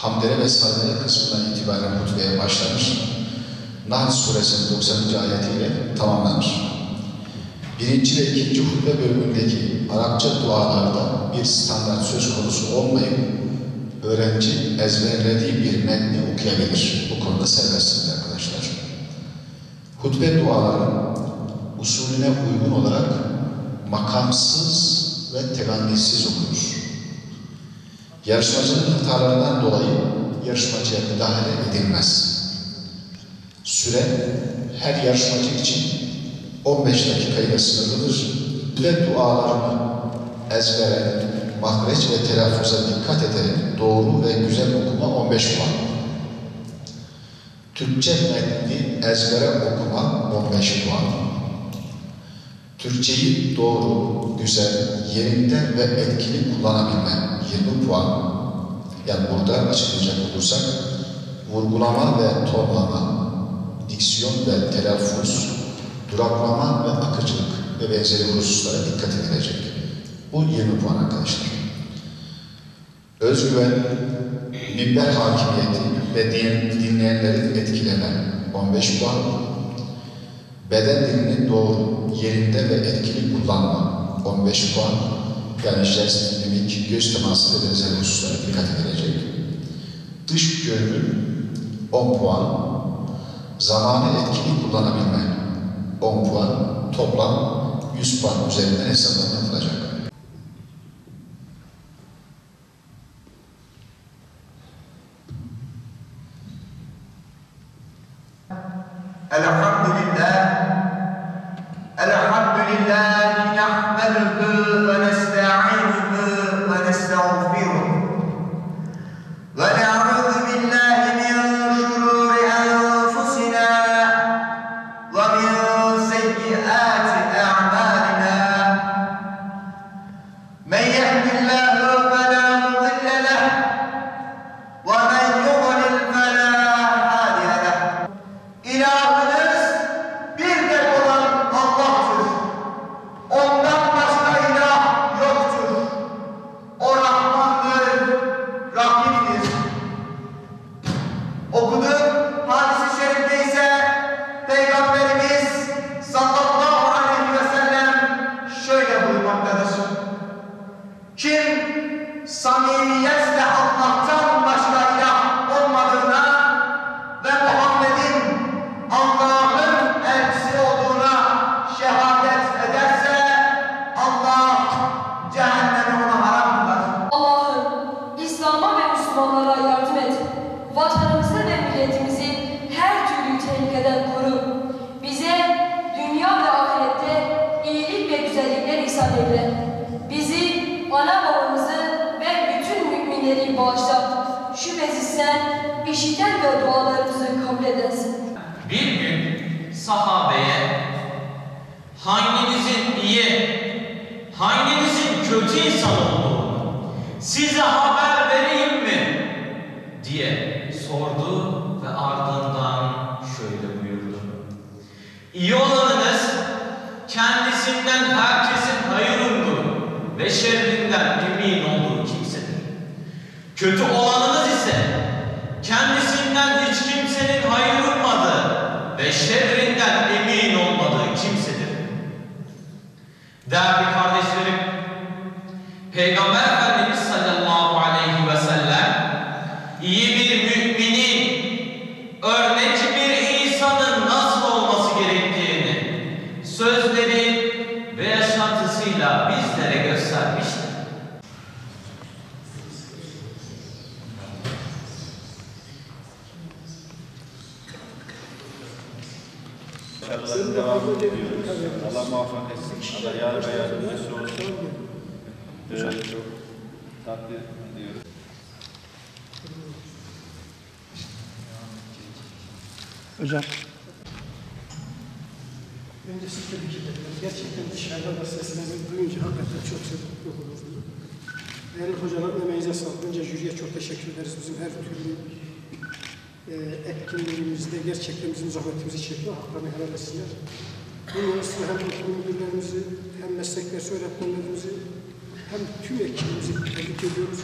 Hamdele ve Sadele kısmından itibaren hutbeye başlanır. Nahl suresinin 90. ayetiyle tamamlanır. Birinci ve ikinci hutbe bölümündeki Arapça dualarda bir standart söz konusu olmayıp öğrenci ezberlediği bir metni okuyabilir. Bu konuda serbestsiniz arkadaşlar. Hutbe duaları usulüne uygun olarak makamsız ve tegannisiz okunur. Yarışmacının hatalarından dolayı yarışmacıya müdahale edilmez. Süre her yarışmacı için 15 dakikayla sınırlıdır ve dualarını ezbere, mahreç ve telaffuza dikkat ederek doğru ve güzel okuma 15 puan. Türkçe metni ezbere okuma 15 puan. Türkçeyi doğru, güzel, yerinde ve etkili kullanabilme 20 puan. Yani burada açıklayacak olursak vurgulama ve tonlama, diksiyon ve telaffuz, duraklama ve akıcılık ve benzeri hususlara dikkat edilecek. Bu 20 puan arkadaşlar. Özgüven, minber hakimiyeti ve dinleyenlerin etkileme 15 puan. Beden dilini doğru, yerinde ve etkili kullanma 15 puan. Yani jest, mimik, göz teması ve benzeri hususlara dikkat edilecek. Dış görünüm 10 puan. Zamanı etkili kullanabilme 10 puan. Toplam 100 puan üzerinden hesaplama yapılacak. Elhamdülillah. Elhamdülillah nahmeduhu ve nesta'inuhu ve nestağfiruh. Ve na'udhu billahi min şururi enfusina ve min seyyiati a'malina. Men yehdillahu fela mudille leh ve men yudlil fela hadiye leh. İlahınız bir tek olan Allah'tır. Ondan başka ilah yoktur. O Rahmandır, Rahim'dir. Okuduk hadis-i şerifte ise Peygamberimiz sallallahu aleyhi ve sellem şöyle buyurmaktadır. Kim samimiyetle Allah'tan başka ilah olmadığına ve Muhammed'in Allah'ın elçisi olduğuna şehadet ederse Allah cehennemi ona haram kılar. Allah'ım İslam'a ve Müslümanlara yardım et. Vatanımızı ve milletimizi her türlü tehlikeden koru. Bize dünya ve ahirette iyilik ve güzellikler ihsan eyle. Bizi, ana babamızı ve bütün müminleri bağışla. Şüphesiz sen işiten ve dualarımızı kabul edersin. Bir gün sahabeye hanginizin iyi, hanginizin kötü insan olduğunu size haber vereyim mi diye sordu ve ardından şöyle buyurdu. İyi olanınız kendisinden herkesin hayır umduğu ve şerrinden emin olduğu kimsedir. Kötü olanınız ise kendisinden hiç kimsenin hayır ummadığı ve şerrinden emin olmadığı kimsedir. Değerli kardeşlerim, Peygamber Efendimiz sallallahu aleyhi ve sellem iyi bir müminin, örnek bir insanın nasıl olması gerektiğini sözleri ve yaşantısıyla bizlere göstermiştir. Başarıların devamını diliyoruz. Allah muvaffak etsin. Allah yar ve yardımcısı olsun. Çok takdir ediyoruz. Hocam. Önce siz tebrik ederim. Gerçekten dışarıdan da sesinizi duyunca hakikaten çok mutlu oldum. Değerli hocalarım, emeğinize sağlık. Önce jüriye çok teşekkür ederiz. Bizim her türlü etkinliğimizde gerçekten bizim zahmetimizi çekiyor. Haklarını helal etsinler. Bunun üstüne hem okul müdürlerimizi, hem meslektaş öğretmenlerimizi, hem tüm ekibimizi tebrik ediyoruz.